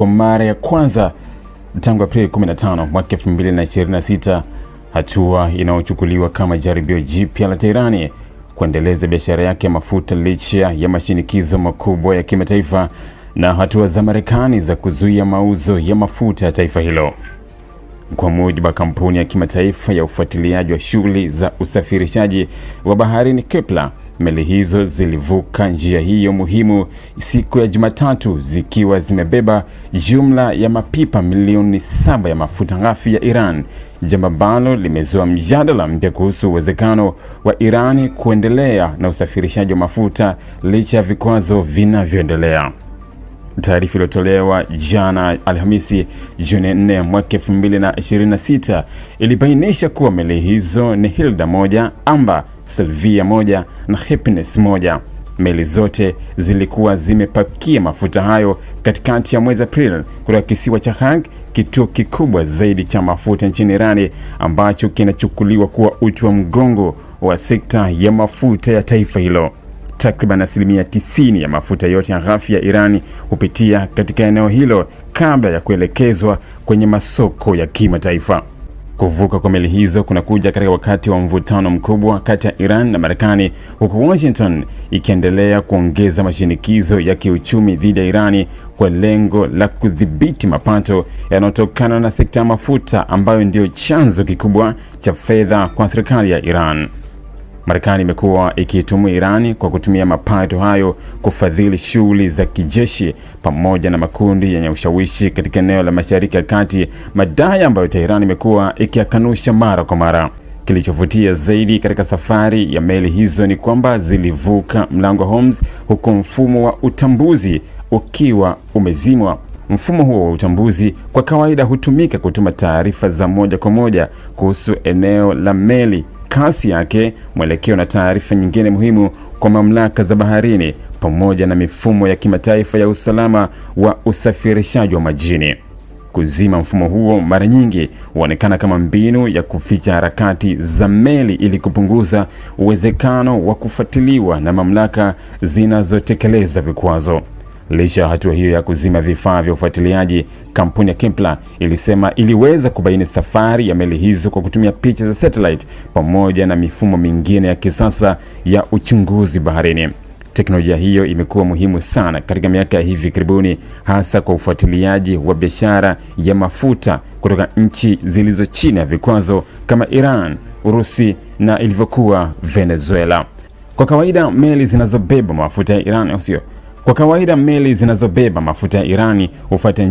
Kwa mara ya kwanza tangu Aprili 15 mwaka 2026, hatua inayochukuliwa kama jaribio jipya la Teherani kuendeleza biashara yake ya mafuta licha ya mashinikizo makubwa ya kimataifa na hatua za Marekani za kuzuia mauzo ya mafuta ya taifa hilo. Kwa mujibu wa kampuni ya kimataifa ya ufuatiliaji wa shughuli za usafirishaji wa baharini Kepler, meli hizo zilivuka njia hiyo muhimu siku ya Jumatatu zikiwa zimebeba jumla ya mapipa milioni 7 ya mafuta ghafi ya Iran, jambo ambalo limezua mjadala mpya kuhusu uwezekano wa Iran kuendelea na usafirishaji wa mafuta licha ya vikwazo vinavyoendelea. Taarifa iliyotolewa jana Alhamisi Juni 4 mwaka 2026 ilibainisha kuwa meli hizo ni Hilda 1, Amber, Sylvia 1 na Happiness 1. Meli zote zilikuwa zimepakia mafuta hayo katikati ya mwezi Aprili kutoka kisiwa cha Hag, kituo kikubwa zaidi cha mafuta nchini Iran ambacho kinachukuliwa kuwa uti wa mgongo wa sekta ya mafuta ya taifa hilo. Takriban 90% ya mafuta yote ya ghafi ya Iran hupitia katika eneo hilo kabla ya kuelekezwa kwenye masoko ya kimataifa. Kuvuka kwa meli hizo kunakuja katika wakati wa mvutano mkubwa kati ya Iran na Marekani, huku Washington ikiendelea kuongeza mashinikizo ya kiuchumi dhidi ya Iran kwa lengo la kudhibiti mapato yanayotokana na sekta ya mafuta ambayo ndio chanzo kikubwa cha fedha kwa serikali ya Iran. Marekani imekuwa ikiitumu Iran kwa kutumia mapato hayo kufadhili shughuli za kijeshi pamoja na makundi yenye ushawishi katika eneo la Mashariki ya Kati, madai ambayo Tehran imekuwa ikiyakanusha mara kwa mara. Kilichovutia zaidi katika safari ya meli hizo ni kwamba zilivuka mlango wa Hormuz huku mfumo wa utambuzi ukiwa umezimwa. Mfumo huo wa utambuzi kwa kawaida hutumika kutuma taarifa za moja kwa moja kuhusu eneo la meli, kasi yake, mwelekeo na taarifa nyingine muhimu kwa mamlaka za baharini pamoja na mifumo ya kimataifa ya usalama wa usafirishaji wa majini. Kuzima mfumo huo mara nyingi huonekana kama mbinu ya kuficha harakati za meli ili kupunguza uwezekano wa kufuatiliwa na mamlaka zinazotekeleza vikwazo. Licha ya hatua hiyo ya kuzima vifaa vya ufuatiliaji, kampuni ya Kepler ilisema iliweza kubaini safari ya meli hizo kwa kutumia picha za satellite pamoja na mifumo mingine ya kisasa ya uchunguzi baharini. Teknolojia hiyo imekuwa muhimu sana katika miaka ya hivi karibuni, hasa kwa ufuatiliaji wa biashara ya mafuta kutoka nchi zilizo chini ya vikwazo kama Iran, Urusi na ilivyokuwa Venezuela. Kwa kawaida meli zinazobeba mafuta ya Iran hufuata